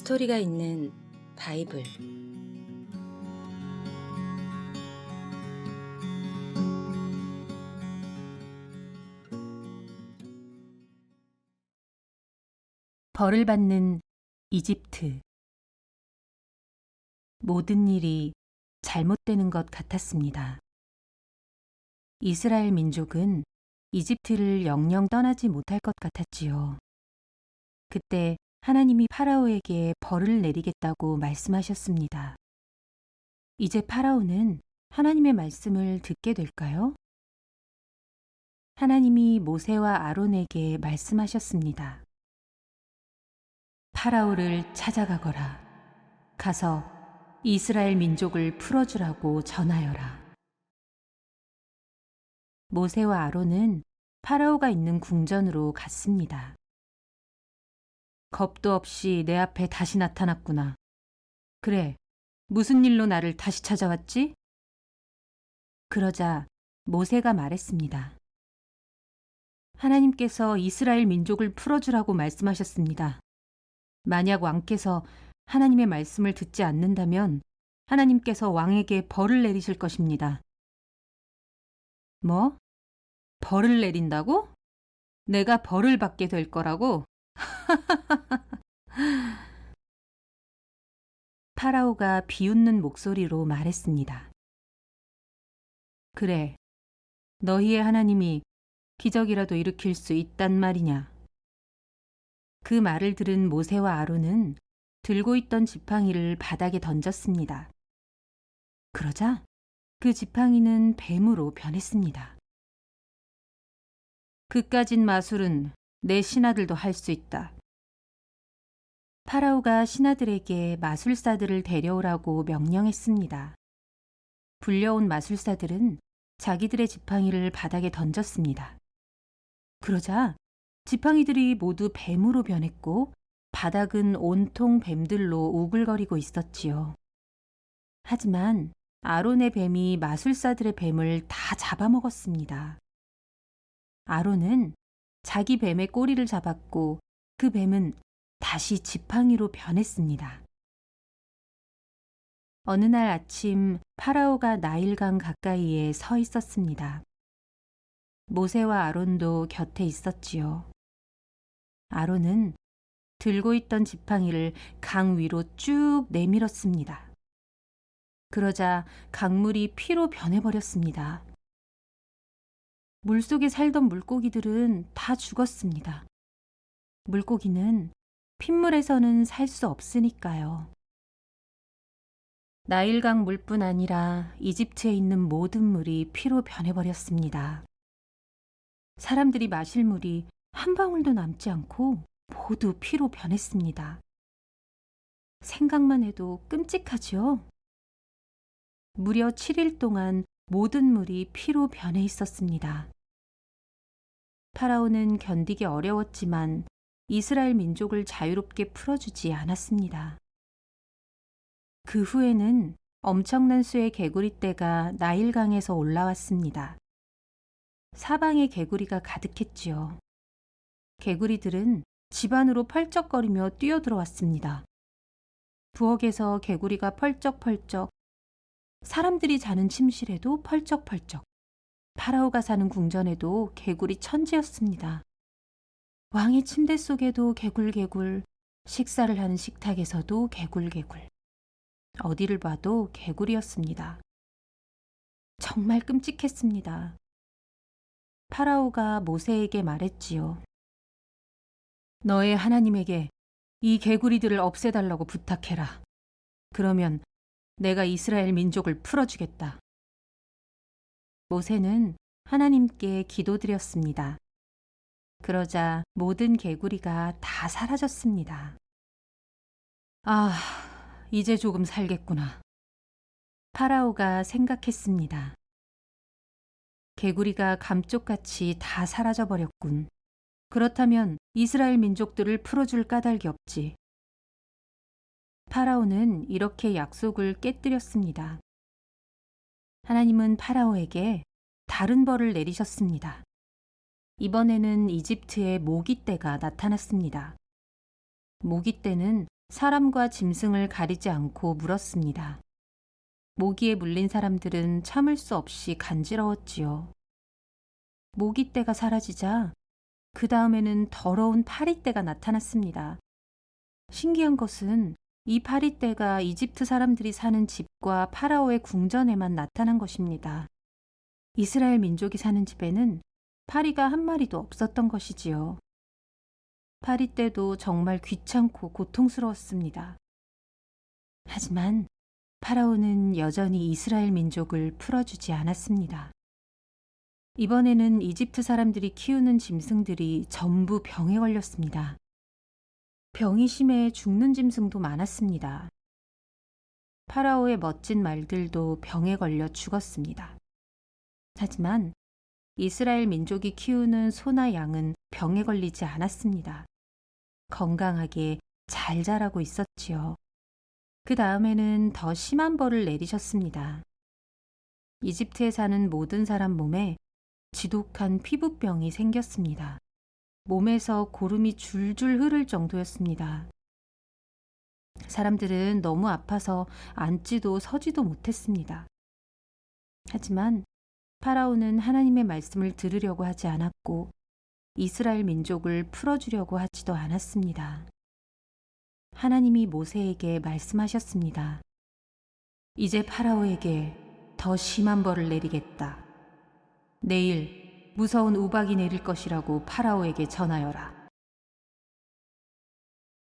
스토리가 있는 바이블. 벌을 받는 이집트. 모든 일이 잘못되는 것 같았습니다. 이스라엘 민족은 이집트를 영영 떠나지 못할 것 같았지요. 그때 하나님이 파라오에게 벌을 내리겠다고 말씀하셨습니다. 이제 파라오는 하나님의 말씀을 듣게 될까요? 하나님이 모세와 아론에게 말씀하셨습니다. 파라오를 찾아가거라. 가서 이스라엘 민족을 풀어주라고 전하여라. 모세와 아론은 파라오가 있는 궁전으로 갔습니다. 겁도 없이 내 앞에 다시 나타났구나. 그래, 무슨 일로 나를 다시 찾아왔지? 그러자 모세가 말했습니다. 하나님께서 이스라엘 민족을 풀어주라고 말씀하셨습니다. 만약 왕께서 하나님의 말씀을 듣지 않는다면 하나님께서 왕에게 벌을 내리실 것입니다. 뭐? 벌을 내린다고? 내가 벌을 받게 될 거라고? 파라오가 비웃는 목소리로 말했습니다. 그래, 너희의 하나님이 기적이라도 일으킬 수 있단 말이냐? 그 말을 들은 모세와 아론은 들고 있던 지팡이를 바닥에 던졌습니다. 그러자 그 지팡이는 뱀으로 변했습니다. 그까진 마술은 내 신하들도 할 수 있다. 파라오가 신하들에게 마술사들을 데려오라고 명령했습니다. 불려온 마술사들은 자기들의 지팡이를 바닥에 던졌습니다. 그러자 지팡이들이 모두 뱀으로 변했고 바닥은 온통 뱀들로 우글거리고 있었지요. 하지만 아론의 뱀이 마술사들의 뱀을 다 잡아먹었습니다. 아론은 자기 뱀의 꼬리를 잡았고 그 뱀은 다시 지팡이로 변했습니다. 어느 날 아침 파라오가 나일강 가까이에 서 있었습니다. 모세와 아론도 곁에 있었지요. 아론은 들고 있던 지팡이를 강 위로 쭉 내밀었습니다. 그러자 강물이 피로 변해버렸습니다. 물속에 살던 물고기들은 다 죽었습니다. 물고기는 핏물에서는 살 수 없으니까요. 나일강 물뿐 아니라 이집트에 있는 모든 물이 피로 변해버렸습니다. 사람들이 마실 물이 한 방울도 남지 않고 모두 피로 변했습니다. 생각만 해도 끔찍하죠? 무려 7일 동안 모든 물이 피로 변해 있었습니다. 파라오는 견디기 어려웠지만 이스라엘 민족을 자유롭게 풀어주지 않았습니다. 그 후에는 엄청난 수의 개구리떼가 나일강에서 올라왔습니다. 사방에 개구리가 가득했지요. 개구리들은 집 안으로 펄쩍거리며 뛰어들어왔습니다. 부엌에서 개구리가 펄쩍펄쩍, 사람들이 자는 침실에도 펄쩍펄쩍, 파라오가 사는 궁전에도 개구리 천지였습니다. 왕의 침대 속에도 개굴개굴, 식사를 하는 식탁에서도 개굴개굴. 어디를 봐도 개구리였습니다. 정말 끔찍했습니다. 파라오가 모세에게 말했지요. 너의 하나님에게 이 개구리들을 없애달라고 부탁해라. 그러면 내가 이스라엘 민족을 풀어주겠다. 모세는 하나님께 기도드렸습니다. 그러자 모든 개구리가 다 사라졌습니다. 아, 이제 조금 살겠구나. 파라오가 생각했습니다. 개구리가 감쪽같이 다 사라져버렸군. 그렇다면 이스라엘 민족들을 풀어줄 까닭이 없지. 파라오는 이렇게 약속을 깨뜨렸습니다. 하나님은 파라오에게 다른 벌을 내리셨습니다. 이번에는 이집트의 모기떼가 나타났습니다. 모기떼는 사람과 짐승을 가리지 않고 물었습니다. 모기에 물린 사람들은 참을 수 없이 간지러웠지요. 모기떼가 사라지자 그 다음에는 더러운 파리떼가 나타났습니다. 신기한 것은 이 파리떼가 이집트 사람들이 사는 집과 파라오의 궁전에만 나타난 것입니다. 이스라엘 민족이 사는 집에는 파리가 한 마리도 없었던 것이지요. 파리떼도 정말 귀찮고 고통스러웠습니다. 하지만 파라오는 여전히 이스라엘 민족을 풀어주지 않았습니다. 이번에는 이집트 사람들이 키우는 짐승들이 전부 병에 걸렸습니다. 병이 심해 죽는 짐승도 많았습니다. 파라오의 멋진 말들도 병에 걸려 죽었습니다. 하지만 이스라엘 민족이 키우는 소나 양은 병에 걸리지 않았습니다. 건강하게 잘 자라고 있었지요. 그 다음에는 더 심한 벌을 내리셨습니다. 이집트에 사는 모든 사람 몸에 지독한 피부병이 생겼습니다. 몸에서 고름이 줄줄 흐를 정도였습니다. 사람들은 너무 아파서 앉지도 서지도 못했습니다. 하지만 파라오는 하나님의 말씀을 들으려고 하지 않았고 이스라엘 민족을 풀어주려고 하지도 않았습니다. 하나님이 모세에게 말씀하셨습니다. 이제 파라오에게 더 심한 벌을 내리겠다. 내일 무서운 우박이 내릴 것이라고 파라오에게 전하여라.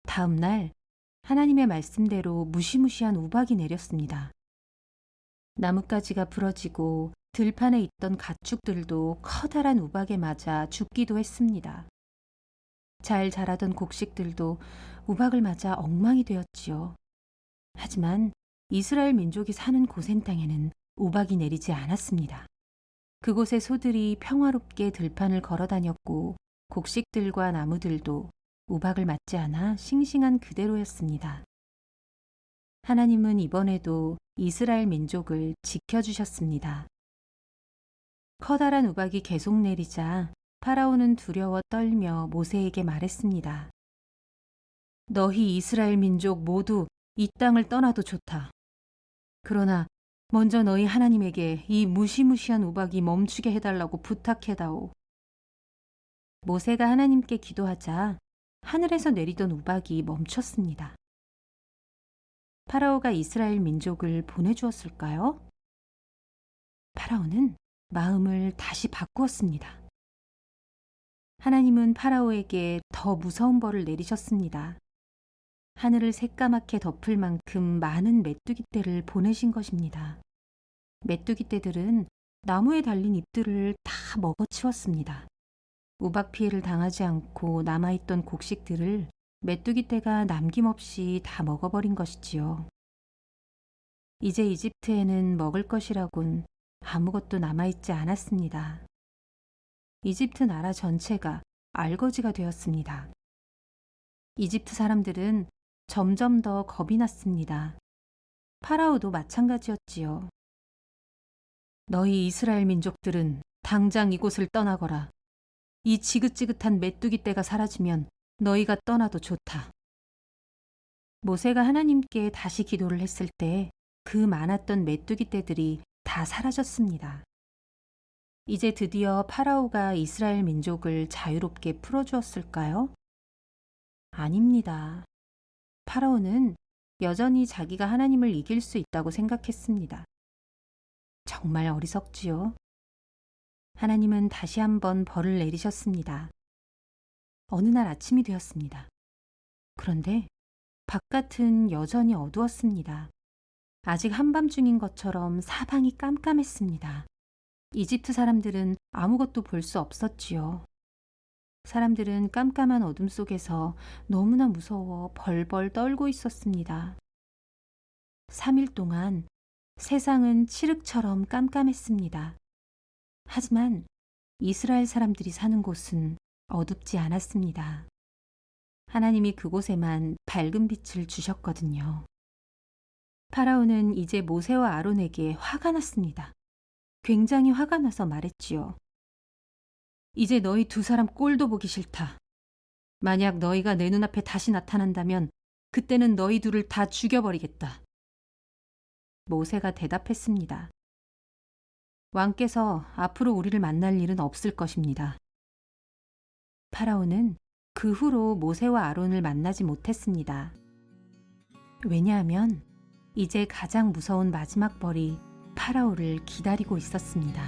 다음 날 하나님의 말씀대로 무시무시한 우박이 내렸습니다. 나뭇가지가 부러지고 들판에 있던 가축들도 커다란 우박에 맞아 죽기도 했습니다. 잘 자라던 곡식들도 우박을 맞아 엉망이 되었지요. 하지만 이스라엘 민족이 사는 고센 땅에는 우박이 내리지 않았습니다. 그곳의 소들이 평화롭게 들판을 걸어 다녔고 곡식들과 나무들도 우박을 맞지 않아 싱싱한 그대로였습니다. 하나님은 이번에도 이스라엘 민족을 지켜주셨습니다. 커다란 우박이 계속 내리자 파라오는 두려워 떨며 모세에게 말했습니다. 너희 이스라엘 민족 모두 이 땅을 떠나도 좋다. 그러나 먼저 너희 하나님에게 이 무시무시한 우박이 멈추게 해달라고 부탁해다오. 모세가 하나님께 기도하자 하늘에서 내리던 우박이 멈췄습니다. 파라오가 이스라엘 민족을 보내주었을까요? 파라오는 마음을 다시 바꾸었습니다. 하나님은 파라오에게 더 무서운 벌을 내리셨습니다. 하늘을 새까맣게 덮을 만큼 많은 메뚜기 떼를 보내신 것입니다. 메뚜기 떼들은 나무에 달린 잎들을 다 먹어치웠습니다. 우박 피해를 당하지 않고 남아있던 곡식들을 메뚜기 떼가 남김없이 다 먹어버린 것이지요. 이제 이집트에는 먹을 것이라곤 아무것도 남아있지 않았습니다. 이집트 나라 전체가 알거지가 되었습니다. 이집트 사람들은 점점 더 겁이 났습니다. 파라오도 마찬가지였지요. 너희 이스라엘 민족들은 당장 이곳을 떠나거라. 이 지긋지긋한 메뚜기 떼가 사라지면 너희가 떠나도 좋다. 모세가 하나님께 다시 기도를 했을 때 그 많았던 메뚜기 떼들이 다 사라졌습니다. 이제 드디어 파라오가 이스라엘 민족을 자유롭게 풀어주었을까요? 아닙니다. 파라오는 여전히 자기가 하나님을 이길 수 있다고 생각했습니다. 정말 어리석지요. 하나님은 다시 한번 벌을 내리셨습니다. 어느 날 아침이 되었습니다. 그런데 바깥은 여전히 어두웠습니다. 아직 한밤중인 것처럼 사방이 깜깜했습니다. 이집트 사람들은 아무것도 볼 수 없었지요. 사람들은 깜깜한 어둠 속에서 너무나 무서워 벌벌 떨고 있었습니다. 3일 동안 세상은 칠흑처럼 깜깜했습니다. 하지만 이스라엘 사람들이 사는 곳은 어둡지 않았습니다. 하나님이 그곳에만 밝은 빛을 주셨거든요. 파라오는 이제 모세와 아론에게 화가 났습니다. 굉장히 화가 나서 말했지요. 이제 너희 두 사람 꼴도 보기 싫다. 만약 너희가 내 눈앞에 다시 나타난다면 그때는 너희 둘을 다 죽여버리겠다. 모세가 대답했습니다. 왕께서 앞으로 우리를 만날 일은 없을 것입니다. 파라오는 그 후로 모세와 아론을 만나지 못했습니다. 왜냐하면 이제 가장 무서운 마지막 벌이 파라오를 기다리고 있었습니다.